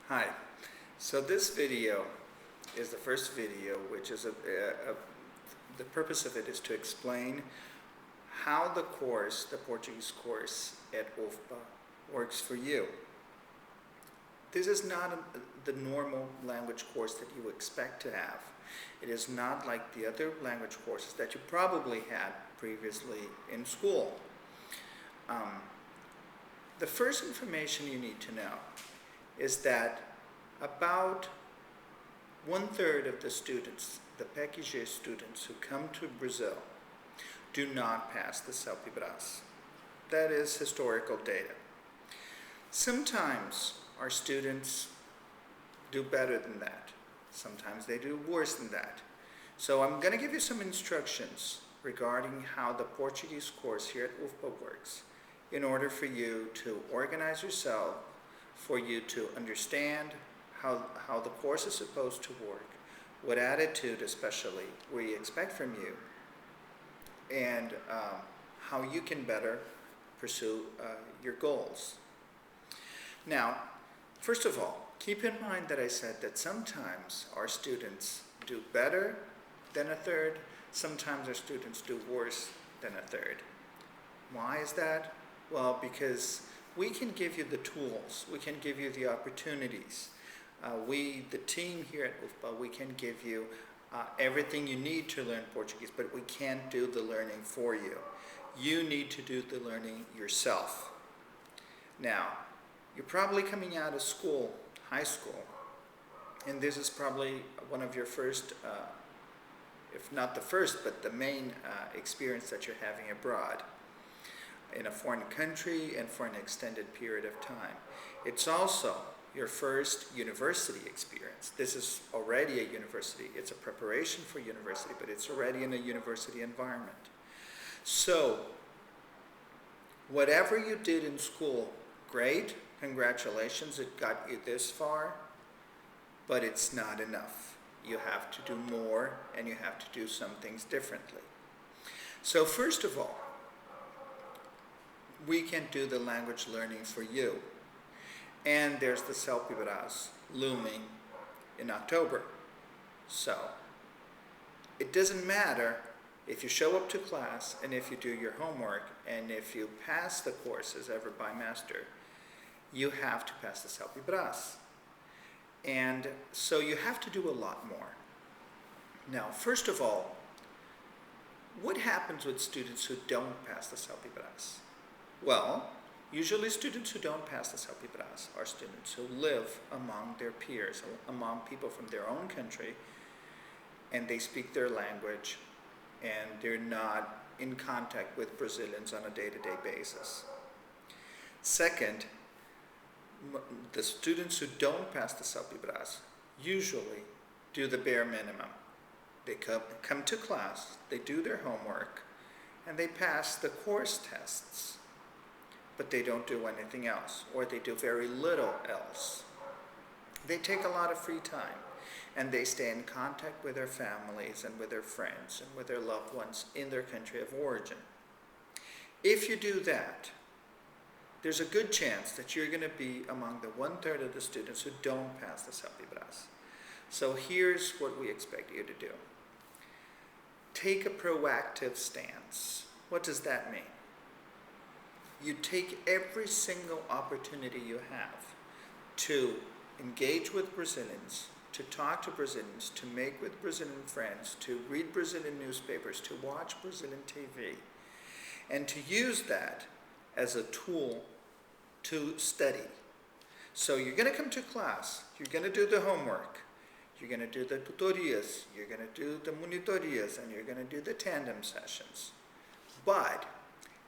Hi. So this video is the first video, which is the purpose of it is to explain how the Portuguese course at UFPA works for you. This is not the normal language course that you expect to have. It is not like the other language courses that you probably had previously in school. The first information you need to know is that about 1/3 of the students, the PEC-G students who come to Brazil, do not pass the Celpe-bras. That is historical data. Sometimes our students do better than that. Sometimes they do worse than that. So I'm going to give you some instructions regarding how the Portuguese course here at UFPA works in order for you to organize yourself, for you to understand how the course is supposed to work, what attitude especially we expect from you, and how you can better pursue your goals. Now, first of all, keep in mind that I said that sometimes our students do better than 1/3, sometimes our students do worse than 1/3. Why is that? Well, because we can give you the tools, we can give you the opportunities. The team here at UFPA, we can give you everything you need to learn Portuguese, but we can't do the learning for you. You need to do the learning yourself. Now, you're probably coming out of school, high school, and this is probably one of your first, if not the first, but the main experience that you're having abroad in a foreign country and for an extended period of time. It's also your first university experience. This is already a university. It's a preparation for university, but it's already in a university environment. So, whatever you did in school, great, congratulations, it got you this far, but it's not enough. You have to do more, and you have to do some things differently. So first of all, we can do the language learning for you. And there's the Celpe-bras looming in October. So, it doesn't matter if you show up to class and if you do your homework and if you pass the courses ever by master, you have to pass the Celpe-bras. And so you have to do a lot more. Now, first of all, what happens with students who don't pass the Celpe-bras? Well, usually students who don't pass the Celpe-bras are students who live among their peers, among people from their own country, and they speak their language, and they're not in contact with Brazilians on a day-to-day basis. Second, the students who don't pass the Celpe-bras usually do the bare minimum. They come to class, they do their homework, and they pass the course tests, but they don't do anything else, or they do very little else. They take a lot of free time, and they stay in contact with their families and with their friends and with their loved ones in their country of origin. If you do that, there's a good chance that you're going to be among the 1/3 of the students who don't pass the Celpe-bras. So here's what we expect you to do. Take a proactive stance. What does that mean? You take every single opportunity you have to engage with Brazilians, to talk to Brazilians, to make with Brazilian friends, to read Brazilian newspapers, to watch Brazilian TV, and to use that as a tool to study. So you're going to come to class, you're going to do the homework, you're going to do the tutorias, you're going to do the monitorias, and you're going to do the tandem sessions. But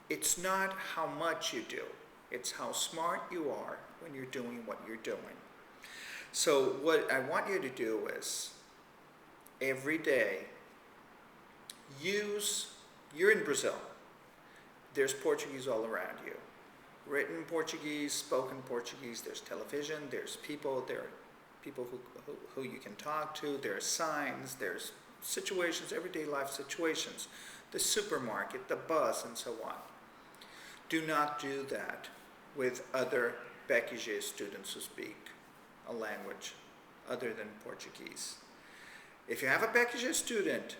it's not how much you do, it's how smart you are when you're doing what you're doing. So what I want you to do is, every day, you're in Brazil, there's Portuguese all around you. Written Portuguese, spoken Portuguese, there's television, there's people, there are people who you can talk to, there are signs, there's situations, everyday life situations, the supermarket, the bus, and so on. Do not do that with other PEC-G students who speak a language other than Portuguese. If you have a PEC-G student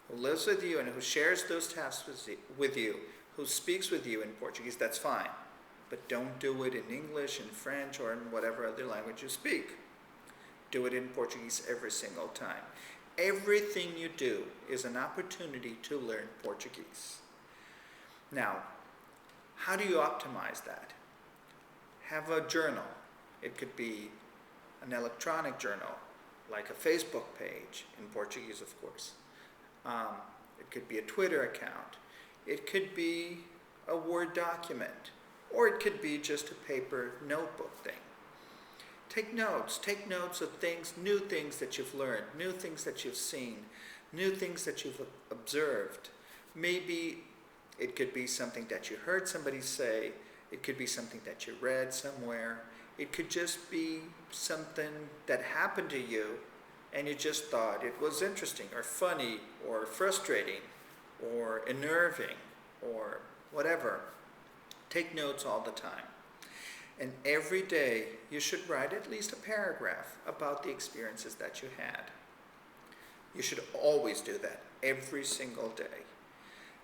who lives with you and who shares those tasks with you, who speaks with you in Portuguese, that's fine. But don't do it in English, in French, or in whatever other language you speak. Do it in Portuguese every single time. Everything you do is an opportunity to learn Portuguese. Now, how do you optimize that? Have a journal. It could be an electronic journal, like a Facebook page, in Portuguese, of course. It could be a Twitter account. It could be a Word document, or it could be just a paper notebook thing. Take notes of things, new things that you've learned, new things that you've seen, new things that you've observed. Maybe it could be something that you heard somebody say, it could be something that you read somewhere, it could just be something that happened to you and you just thought it was interesting or funny or frustrating or unnerving or whatever. Take notes all the time. And every day you should write at least a paragraph about the experiences that you had. You should always do that, every single day.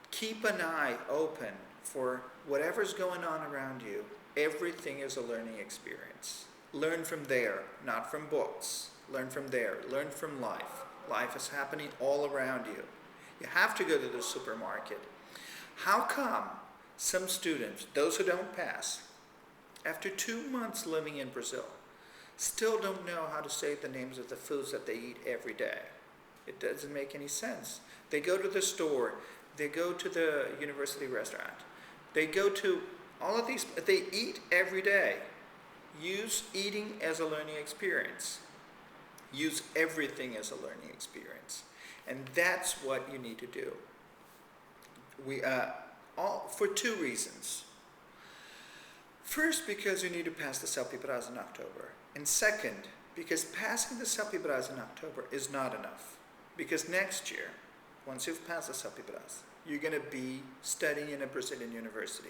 Keep an eye open for whatever's going on around you. Everything is a learning experience. Learn from there, not from books. Learn from there, learn from life. Life is happening all around you. You have to go to the supermarket. How come some students, those who don't pass, after 2 months living in Brazil, still don't know how to say the names of the foods that they eat every day? It doesn't make any sense. They go to the store, they go to the university restaurant, they go to all of these, they eat every day. Use eating as a learning experience. Use everything as a learning experience. And that's what you need to do. For 2 reasons. First, because you need to pass the Celpe-bras in October. And second, because passing the Celpe-bras in October is not enough. Because next year, once you've passed the Celpe-bras, you're going to be studying in a Brazilian university.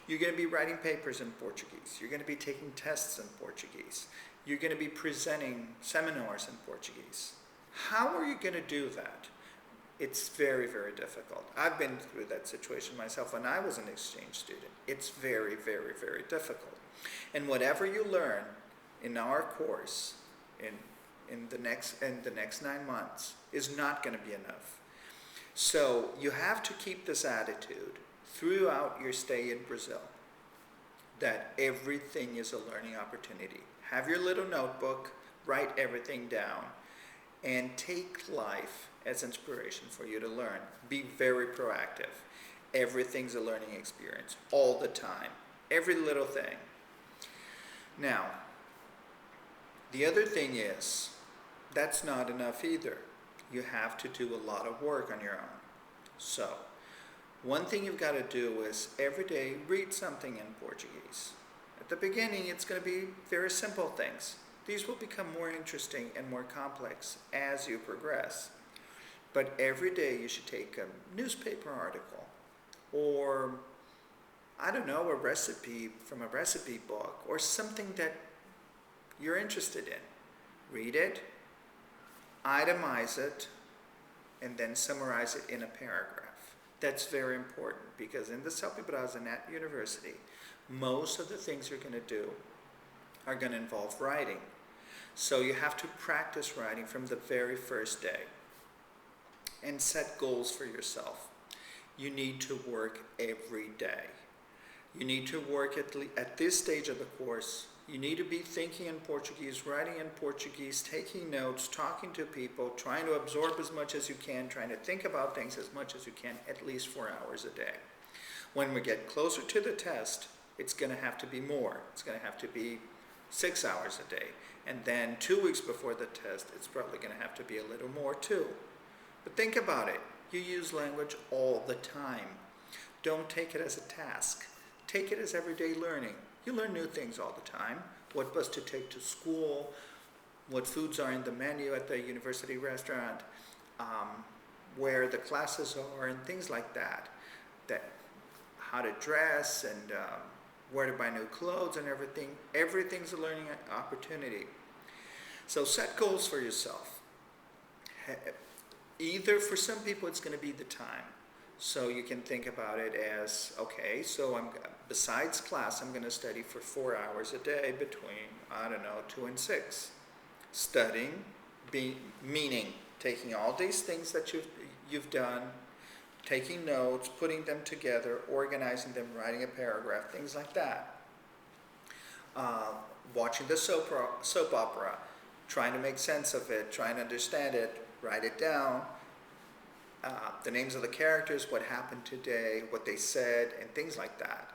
You're going to be writing papers in Portuguese. You're going to be taking tests in Portuguese. You're going to be presenting seminars in Portuguese. How are you going to do that? It's very, very difficult. I've been through that situation myself when I was an exchange student. It's very, very, very difficult. And whatever you learn in our course in the next 9 months is not going to be enough. So you have to keep this attitude throughout your stay in Brazil, that everything is a learning opportunity. Have your little notebook, write everything down, and take life as inspiration for you to learn. Be very proactive. Everything's a learning experience, all the time, every little thing. Now, the other thing is, that's not enough either. You have to do a lot of work on your own. So, one thing you've got to do is every day read something in Portuguese. At the beginning, it's going to be very simple things. These will become more interesting and more complex as you progress. But every day you should take a newspaper article or, I don't know, a recipe from a recipe book or something that you're interested in. Read it, itemize it, and then summarize it in a paragraph. That's very important because in the Celpe-bras and at university, most of the things you're going to do are going to involve writing. So you have to practice writing from the very first day and set goals for yourself. You need to work every day. You need to work at this stage of the course. You need to be thinking in Portuguese, writing in Portuguese, taking notes, talking to people, trying to absorb as much as you can, trying to think about things as much as you can, at least 4 hours a day. When we get closer to the test, it's going to have to be more. It's going to have to be 6 hours a day. And then 2 weeks before the test, it's probably going to have to be a little more too. But think about it. You use language all the time. Don't take it as a task. Take it as everyday learning. You learn new things all the time. What bus to take to school, what foods are in the menu at the university restaurant, where the classes are, and things like that. How to dress and where to buy new clothes and everything. Everything's a learning opportunity. So set goals for yourself. Either for some people it's going to be the time. So you can think about it as, okay, so besides class, I'm going to study for 4 hours a day between, I don't know, 2 and 6. Studying, meaning taking all these things that you've done, taking notes, putting them together, organizing them, writing a paragraph, things like that. Watching the soap opera, trying to make sense of it, trying to understand it, write it down. The names of the characters, what happened today, what they said, and things like that.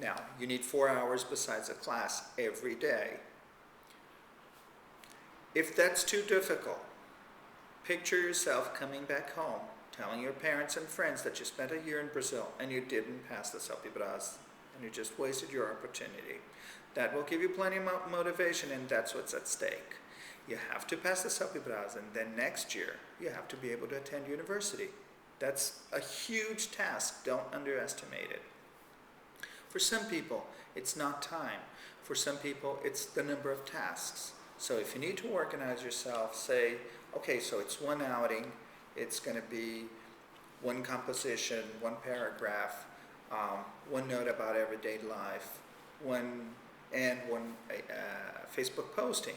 Now, you need 4 hours besides a class every day. If that's too difficult, picture yourself coming back home, telling your parents and friends that you spent a year in Brazil and you didn't pass the Celpe-bras and you just wasted your opportunity. That will give you plenty of motivation, and that's what's at stake. You have to pass the Celpe-bras, and then next year you have to be able to attend university. That's a huge task. Don't underestimate it. For some people, it's not time. For some people, it's the number of tasks. So if you need to organize yourself, say, okay, so it's one outing, it's going to be one composition, one paragraph, one note about everyday life, one Facebook posting.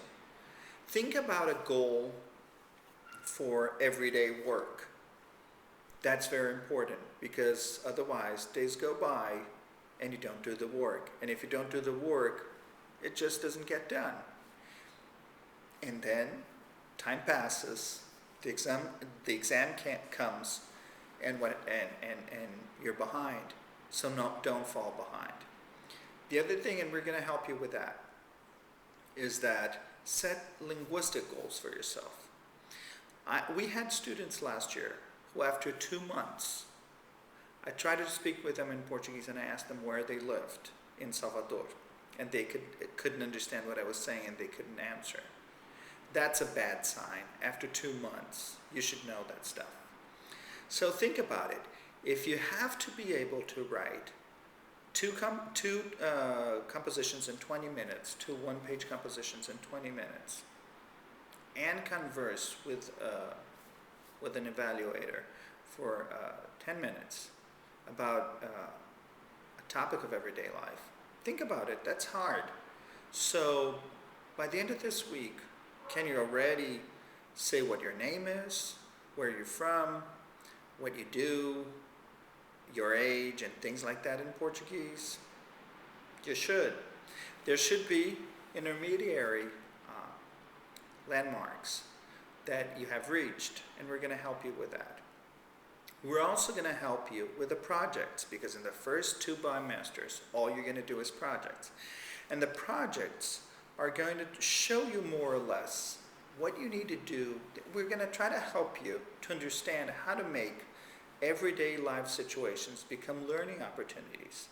Think about a goal for everyday work. That's very important, because otherwise days go by and you don't do the work. And if you don't do the work, it just doesn't get done. And then time passes, the exam comes, and you're behind. So don't fall behind. The other thing, and we're going to help you with that, is that set linguistic goals for yourself. We had students last year who, after 2 months, I tried to speak with them in Portuguese, and I asked them where they lived in Salvador, and they couldn't understand what I was saying, and they couldn't answer. That's a bad sign. After 2 months, you should know that stuff. So think about it. If you have to be able to write two compositions in 20 minutes, 2 one-page compositions in 20 minutes, and converse with an evaluator for 10 minutes about a topic of everyday life. Think about it. That's hard. So by the end of this week, can you already say what your name is, where you're from, what you do, your age, and things like that in Portuguese? You should. There should be intermediary landmarks that you have reached, and we're going to help you with that. We're also going to help you with the projects, because in the first 2 bimesters, all you're going to do is projects. And the projects are going to show you more or less what you need to do. We're going to try to help you to understand how to make everyday life situations become learning opportunities.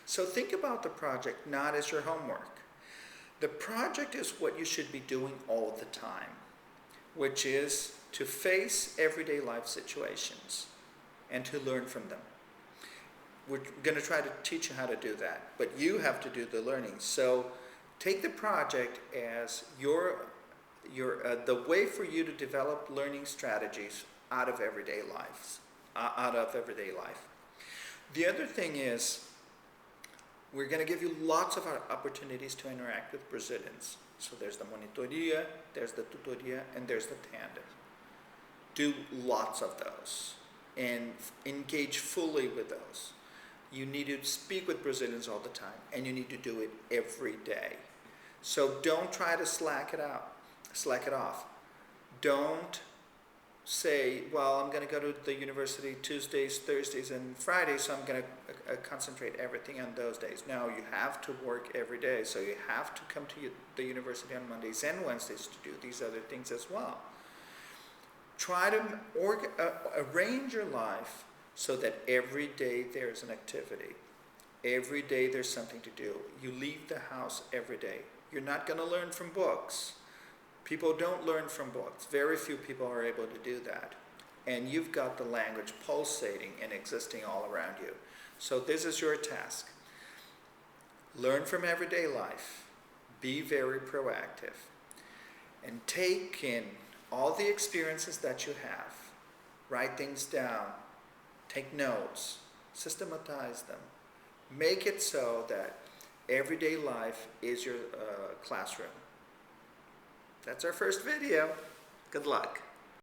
So think about the project not as your homework. The project is what you should be doing all the time, which is to face everyday life situations and to learn from them. We're going to try to teach you how to do that, but you have to do the learning. So take the project as the way for you to develop learning strategies out of everyday life. The other thing is, we're going to give you lots of opportunities to interact with Brazilians. So there's the monitoria, there's the tutoria, and there's the tandem. Do lots of those and engage fully with those. You need to speak with Brazilians all the time, and you need to do it every day. So don't try to slack it off. Don't say, well, I'm going to go to the university Tuesdays, Thursdays, and Fridays, so I'm going to concentrate everything on those days. No, you have to work every day, so you have to come to the university on Mondays and Wednesdays to do these other things as well. Try to arrange your life so that every day there's an activity. Every day there's something to do. You leave the house every day. You're not going to learn from books. People don't learn from books. Very few people are able to do that. And you've got the language pulsating and existing all around you. So this is your task. Learn from everyday life. Be very proactive. and take in all the experiences that you have. Write things down, take notes, systematize them. Make it so that everyday life is your classroom. That's our first video. Good luck.